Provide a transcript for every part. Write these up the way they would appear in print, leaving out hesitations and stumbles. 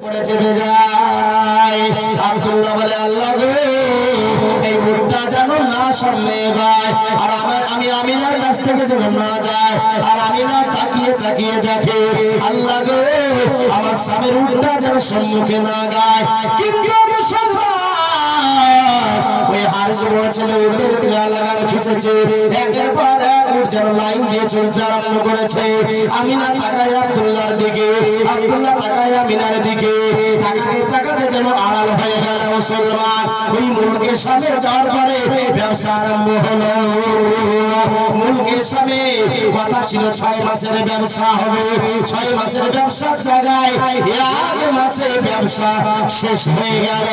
পড়ে চেপে যায়। আব্দুল্লাহ বলে, আল্লাহ গো, এই উটটা যেন না সামনে যায়, আর আমি আমিনার কাছ থেকে যেন না যায়, আর আমিনা তাকিয়ে তাকিয়ে দেখে, আল্লাহ গো, আমার স্বামীর উটটা যেন সম্মুখে না গায়। কিন্তু ওই হারিস বড় ছেলে উটের লাগাম খিচেছে, একের পর এক উট যেন লাইন দিয়ে চলতে আরম্ভ করেছে। আমিনা তাকায় আব্দুল্লাহর দিকে, আব্দুল্লাহ তাকায় আমিনার দিকে, তাকাতে তাকাতে যেন আড়াল হয়ে গেল মুসলমান। ওই মুলকের সামনে যাওয়ার পরে ব্যবসা আরম্ভ হলো। মুলকের সামনে কথা ছিল 6 মাসের ব্যবসা হবে, 6 মাসের ব্যবসার জায়গায় 1 মাসে ব্যবসা শেষ হয়ে গেল।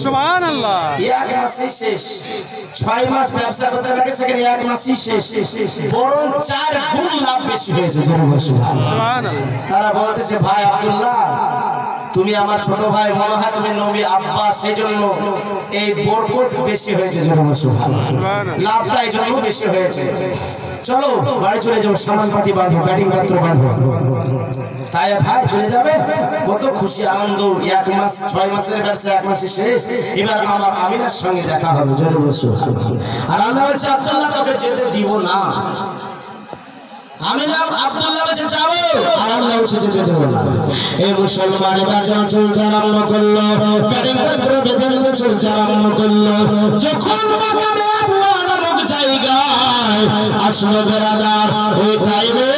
সুবহানাল্লাহ, 1 মাসে শেষ। 6 মাস ব্যবসা করতে লাগে, সেখানে 1 মাসই শেষ, বরং 4 গুণ লাভ বেশি হয়েছে। সুবহানাল্লাহ। তারা বলতেছে, ভাই আব্দুল্লাহ, তুমি আমার ছোট ভাই, মনে হয় তুমি নবী আব্বা, সেই জন্য এই বরকত বেশি হয়েছে, লাভটা এই জন্য বেশি হয়েছে। চলো বাড়ি চলে যাও, সামানপাতি বাঁধো, ব্যাটিং পাত্র বাঁধো। তাই ভাই চলে যাবে, কত খুশি আনন্দ। 1 মাস, 6 মাসের ব্যবসা 1 মাসে শেষ। এবার আমার আমিনার সঙ্গে দেখা হবে। আর আল্লাহ বলছে, আব্দুল্লাহ তোকে যেতে দিব না। আমিনা আব্দুল্লাহ বলছে যাবো, আর আল্লাহ বলছে যেতে দেব না। এই মুসলমান এবার যখন চলতে আরম্ভ করলো, ব্যাটিং পাত্র বেঁধে বেঁধে চলতে আরম্ভ করলো। যখন মাকামে আবওয়া নামক জায়গায় আসলো বেরাদার, ওই টাইমে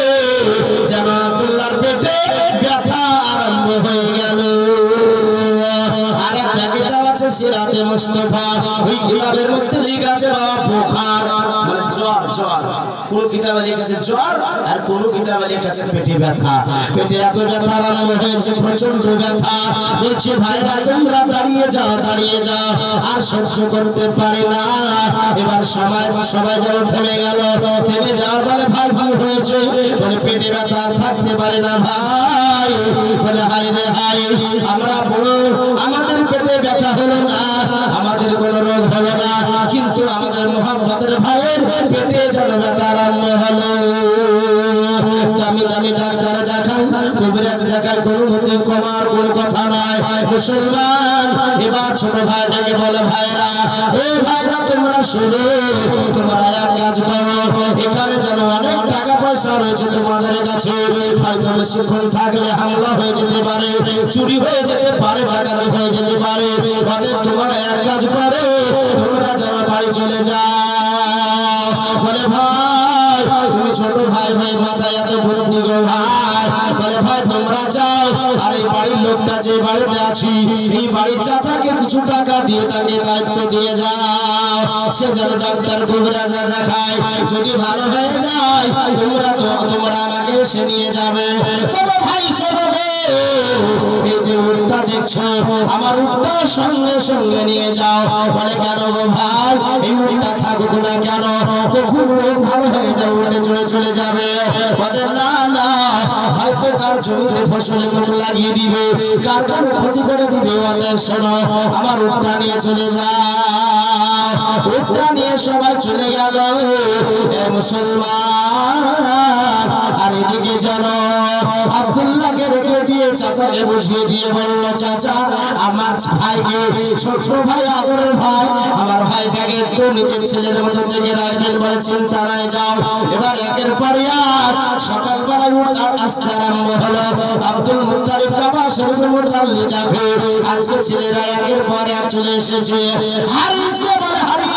যেন আব্দুল্লাহর পেটে ব্যথা আরম্ভ হয়ে গেল। আর একটা কিতাব আছে সিরাতে মুস্তাফা, ওই কিতাবের মধ্যে লেখা আছে বাবা বুখার, মানে জ্বর। জ্বর কোন কিতাবে লেখা আছে জ্বর, আর কোন কিতাবে লেখা আছে পেটে ব্যথা। পেটে এত ব্যথা আরম্ভ হয়েছে, প্রচন্ড ব্যথা। বলছে ভাইরা তোমরা দাঁড়িয়ে যাও, দাঁড়িয়ে যাও, আর সহ্য করতে পারে না। এবার সবাই যেন থেমে গেল। থেমে যাওয়ার বলে, ভাই কি হয়েছে? বলে পেটে ব্যথা থাকতে পারে না ভাই। বলে হাই রে হাই, আমরা বড়, আমাদের পেটে ব্যথা হলো না, আমাদের কোন রোগ হলো না, কিন্তু আমাদের মুহাম্মদের ভাইয়ের পেটে যেন ব্যথা আরম্ভ হলো। দামি দামি ডাক্তার দেখান, কবিরাজ দেখান, কোনো মতে কমার কোন কথা নয়। মুসলমান এবার ছোট ভাইটাকে বলে, ভাইরা, ও ভাইরা তোমরা শুনো, তোমরা এক কাজ করো, এখানে যেন অনেক টাকা পয়সা রয়েছে তোমাদের কাছে, হয়তো বেশিক্ষণ থাকলে হামলা হয়ে যেতে পারে, চুরি হয়ে যেতে পারে, ডাকাতি হয়ে যেতে পারে। তোমরা এক কাজ করো, তোমরা যেন বাড়ি চলে যাও। বলে ভাই তুমি ছোট ভাই, ভাই মাথায় এত বুদ্ধি গো ভাই। বলে ভাই তোমরা যাও, আর এই বাড়ির লোকটা যে বাড়িতে আছি, এই বাড়ির চাচাকে কিছু টাকা দিয়ে তাকে দায়িত্ব দিয়ে যাও, সে যেন ডাক্তার কবিরাজ দেখায়, যদি ভালো হয়ে যায় তোমরা আমাকে এসে নিয়ে যাবে। তবে ভাই শোনো, এই যে উটটা দেখছো, আমার উটটা সঙ্গে সঙ্গে নিয়ে যাও। বলে কেন গো ভাই, এই উটটা থাকুক না কেন, কখন রোগ ভালো হয়ে যাবে, উঠে চলে চলে যাবে। বলে না না, হয়তো কার জমিতে ফসলে মুখ লাগিয়ে দিবে, কার কোনো ক্ষতি করে দিবে। অতএব শোনো, আমার উটটা নিয়ে চলে যাও। উটটা নিয়ে সবাই চলে গেল। মুসলমান আর এদিকে যেন আব্দুল্লাহকে রেখে দিয়ে চাচাকে বুঝিয়ে দিয়ে বলল, চাচা আমার ভাইকে, ছোট ভাই, আদরের ভাই, আমার ভাইটাকে একটু নিজের ছেলের মতো দেখে রাখবেন। বলে চিন্তা নাই, যাও। এবার একের পর এক সকালবেলা আসতে আরম্ভ হলো। আব্দুল মুত্তালিব কাবা শরীফের মধ্যে দেখো, আজকে ছেলেরা একের পর এক চলে এসেছে। হারিসকে বলে, হারিস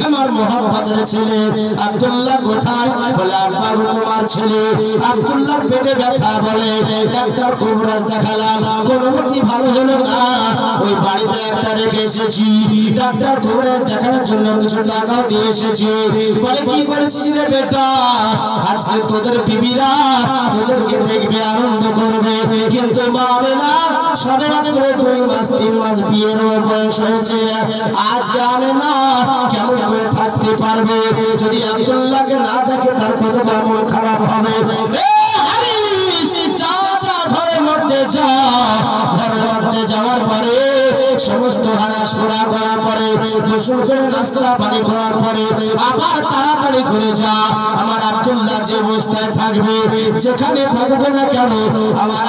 আমার মুহাম্মদের ছেলে আব্দুল্লাহ কোথায়? বলে আব্বা গো তোমার ছেলে আব্দুল্লাহর পেটে ব্যথা। বলে ডাক্তার কবিরাজ দেখালাম, কোনো মতে ভালো হলো না, ওই বাড়িতে একটা রেখে এসেছি, ডাক্তার কবিরাজ দেখানোর জন্য কিছু টাকাও দিয়ে এসেছি। বলে কি করেছিস রে বেটা? আজকে তোদের বিবিরা তোদেরকে দেখবে, আনন্দ করবে, কিন্তু মা আমেনা সবে মাত্র 2 মাস 3 মাস বিয়ের বয়স হয়েছে। আজকে আমেনা কেমন করে থাকতে পারবে? যদি আব্দুল্লাহকে না দেখে তার কতটা মন খারাপ হবে। ঘরের মধ্যে যাওয়ার পরে সমস্ত হানাস পোড়া করার পরে, গোসল করে নাস্তা পানি করার পরে আবার তাড়াতাড়ি করে যা। আমার আব্দুল্লাহ যে অবস্থায় থাকবে, যেখানে থাকবে না কেন, আমার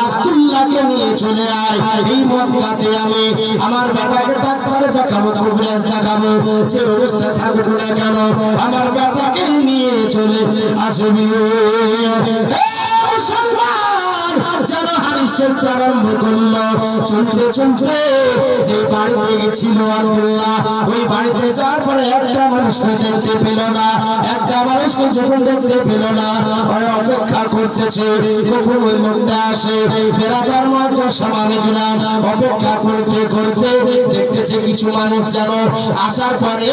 চলে আয়, এই মক্কাতে আমি আমার বেটাকে ডাক্তারে দেখাবো, কবিরাজ দেখাবো, যে অবস্থা থাকবো না কেন আমার বেটাকে নিয়ে চলে আসবি। মুসলমান যেন হারিস চলতে আরম্ভ করলো। চলতে চলতে যে বাড়িতে গেছিল আব্দুল্লাহ, ওই বাড়িতে যাওয়ার পরে একটা মানুষকে দেখতে পেল না, একটা মানুষকে যখন দেখতে পেল না, ওরা অপেক্ষা করতেছে কখন ওই লোকটা আসে। বেড়াদার মাত্র সামানে গেলাম, অপেক্ষা করতে করতে দেখতেছে কিছু মানুষ যেন আসার পরে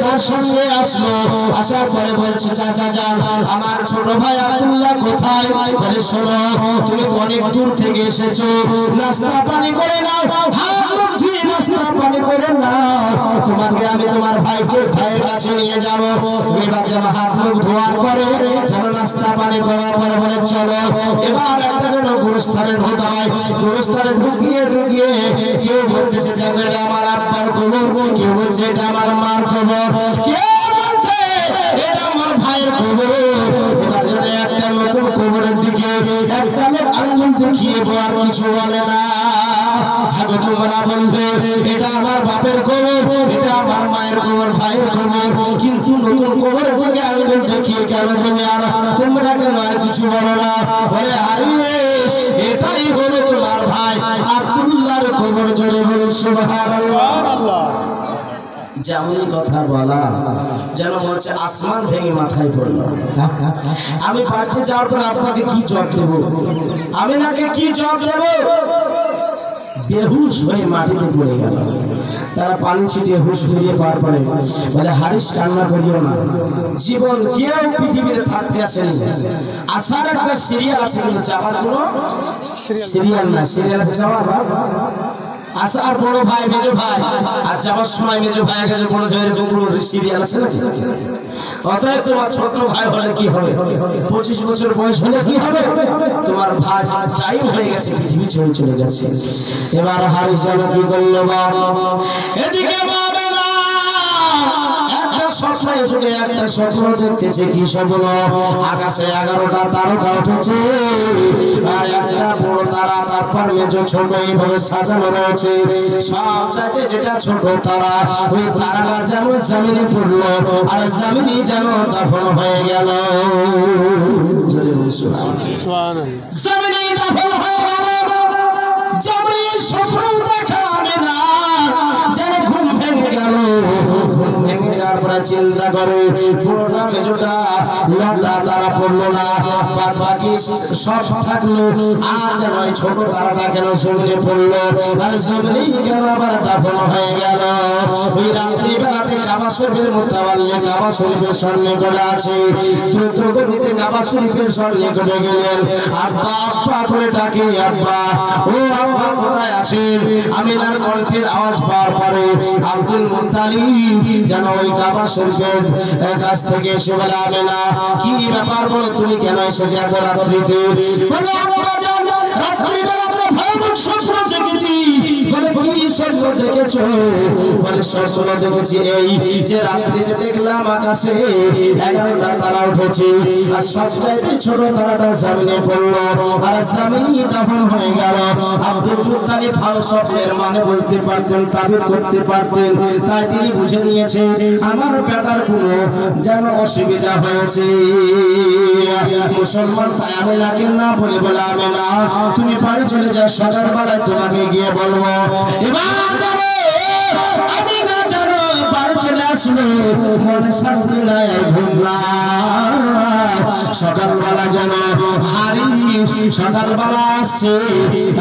তার সঙ্গে আসলো। আসার পরে বলছে, চাচা যান, আমার ছোট ভাই আব্দুল্লাহ কোথায়? বলে, শোনো, তুমি অনেক দূর থেকে এসেছো, নাস্তা পানি করে নাও, হাত মুখ ধুয়ে নাস্তা পানি করে নাও, তোমাকে আমি তোমার ভাইয়ের কাছে নিয়ে যাবো। এবার যেন হাত মুখ ধোয়ার পরে যেন নাস্তা পানি করার পরে বলে, চলো এবার একটা যেন গুরুস্থানে ঢোকায়। গুরুস্থানে ঢুকিয়ে কেউ বলতেছে, দেখো এটা আমার আব্বার কবর, কেউ বলছে এটা আমার মার কবর, কেউ বলছে এটা আমার ভাইয়ের কবর। এবার যেন একটা নতুন কবরের দিকে একটা লোক আঙ্গুল দেখিয়ে আর কিছু বলে না। আগে তোমরা বলবে এটা আমার বাপের কবর, এটা আমার মায়ের কবর, ভাইয়ের কবর, কিন্তু নতুন কবরের দিকে আঙ্গুল দেখিয়ে কেন তুমি আর তোমরা কেন আর কিছু বলো না? বলে, হারিস এটাই হলো তোমার ভাই আব্দুল্লাহর কবর। জোরে বলো সুবহানাল্লাহ। যেমনই কথা বলা যেন মনে হচ্ছে আসমান ভেঙে মাথায় পড়লো। আমি বাড়িতে যাওয়ার পর আপনাকে কি জব দেবো, আমি নাকি কি জব দেবো? বেহুশ হয়ে মাটিতে পড়ে গেল। তারা পানি ছিটিয়ে হুশ ফিরিয়ে পার পরে বলে, হারিস কান্না করিও না, জীবন কেউ পৃথিবীতে থাকতে আসেনি, আসার একটা সিরিয়াল আছে কিন্তু যাওয়ার কোনো সিরিয়াল না। সিরিয়াল আছে যাওয়ার, আসার বড় ভাই মেজো ভাই, আর যাওয়ার সময় মেজো ভাইয়ের কাছে বড় ভাই, এরকম কোনো সিরিয়াল আছে না? অতএব তোমার ছোট ভাই হলে কি হবে, 25 বছর বয়স হলে কি হবে, তোমার ভাই টাইম হয়ে গেছে, পৃথিবী ছেড়ে চলে গেছে। এবার হারিস যেন কি করলো, এদিকে একটা স্বপ্নের যুগে একটা স্বপ্ন দেখতেছে। কি স্বপ্ন? আকাশে 11টা তারকা উঠেছে, আর একটা বড় তারা, তারপর মেজো ছোট এইভাবে সাজানো রয়েছে। সব চাইতে যেটা ছোট তারা, ওই তারাটা যেমন জমিনে পড়লো, আর জমিনে যেন দাফন হয়ে গেল। জমিনে দাফন হয়ে গেল। জমিনে স্বপ্ন দেখা না, যেন ঘুম ভেঙে গেল। ঘুম ভেঙে যাওয়ার পরে চিন্তা করে, পুরোটা মেজোটা লটা তারা পড়লো না, বাদ বাকি সব থাকলো, আর যেন ওই ছোট তারাটা কেন জমিনে পড়লো, আর জমিনেই কেন আবার দাফন হয়ে গেল। ওই রাত্রি বেলাতে কাবা শরীফের মোতাবাল্লে, কাবা শরীফের সন্নিকটে আছে, দ্রুত গতিতে কাবা শরীফের সন্নিকটে গেলেন। আব্বা আব্বা করে ডাকে, আব্বা ও আব্বা কোথায় আছেন? আমিনার কণ্ঠের আওয়াজ পাওয়ার পরে আব্দুল মুত্তালিব যেন ওই কাবা শরীফের কাছ থেকে এসে বলে, আমিনা কি ব্যাপার বলো, তুমি কেন এসেছো এত রাত্রিতে? বলে, আব্বা জান, রাত্রি বেলাতে ভয়ানক স্বপ্ন দেখেছি। বলে, কি স্বপ্ন দেখেছো? বলে, স্বপ্ন দেখেছি এই যে রাত্রিতে দেখলাম আকাশে 11টা তারা উঠেছে, আর সবচাইতে ছোট তারাটা জমিনে পড়লো, আর জমিনে দাফন হয়ে গেল। আব্দুল মুত্তালিব ভালো স্বপ্নের মানে বলতে পারতেন, তাবির করতে পারতেন, তাই তিনি বুঝে নিয়েছে আমার বেটার কোনো যেন অসুবিধা হয়েছে। মুসলমান তাই আমিনাকে না বলে বলে, আমিনা তুমি বাড়ি চলে যাও, সকালবেলায় তোমাকে গিয়ে বলবো। এবার জানো আমিনা জানো বাড়ি চলে আসলো, মনে শান্তি নাই, ঘুম নাই। সকালবেলা যেন হারিস সকালবেলা আসছে,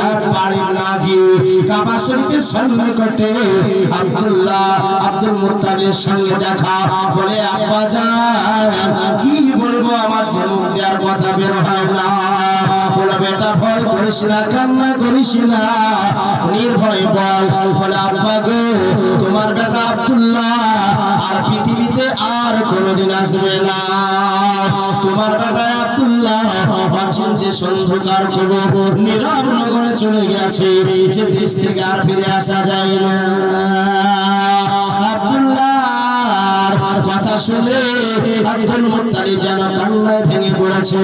আর বাড়ি না গিয়ে কাবা শরীফের সন্নিকটে আব্দুল মুত্তালিবের সঙ্গে দেখা। বলে, আব্বা জান কি বলবো, আমার যে মুখ দেওয়ার কথা বের হয় না। বলে, বেটা ভয় করিস না, কান্না করিস না, নির্ভয় বল। বলে, আব্বা গো, তোমার বেটা আব্দুল্লাহ আর পৃথিবীতে আর কোনোদিন আসবে না। তোমার বেটা আব্দুল্লাহ অচিন্তে সন্ধকার কবর নীরব নগরে চলে গেছে, যে দেশ থেকে আর ফিরে আসা যায় না। আব্দুল্লাহর কথা শুনে আব্দুল মুত্তালিব যেন কান্নায় ভেঙে পড়ে গেছে।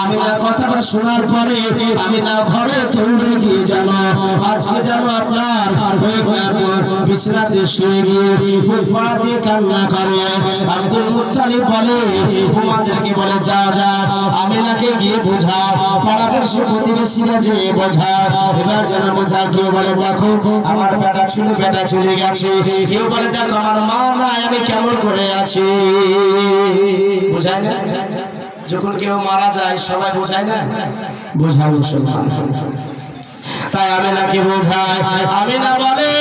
আমিনা কথাটা শোনার পরে আমিনা ঘরে দৌড়ে গিয়ে জানো আজকে জানো আপনার বিছানাতে শুয়ে গিয়ে বুক পড়া দিয়ে কান্না করে। আব্দুল মুত্তালিব বলে তোমাদেরকে বলে যা যা আমিনাকে গিয়ে বোঝা, পাড়াপড়শি প্রতিবেশীরা যে বোঝা। এবার যেন বোঝা কেউ বলে দেখো আমার বেটা চলে গেছে, কেউ বলে দেখো আমার মা নাই আমি কেমন করে আছি। বোঝায় না? যখন কেউ মারা যায় সবাই বোঝায় না? বোঝায় মুসলমান। তাই আমিনাকে বোঝায়। আমিনা বলে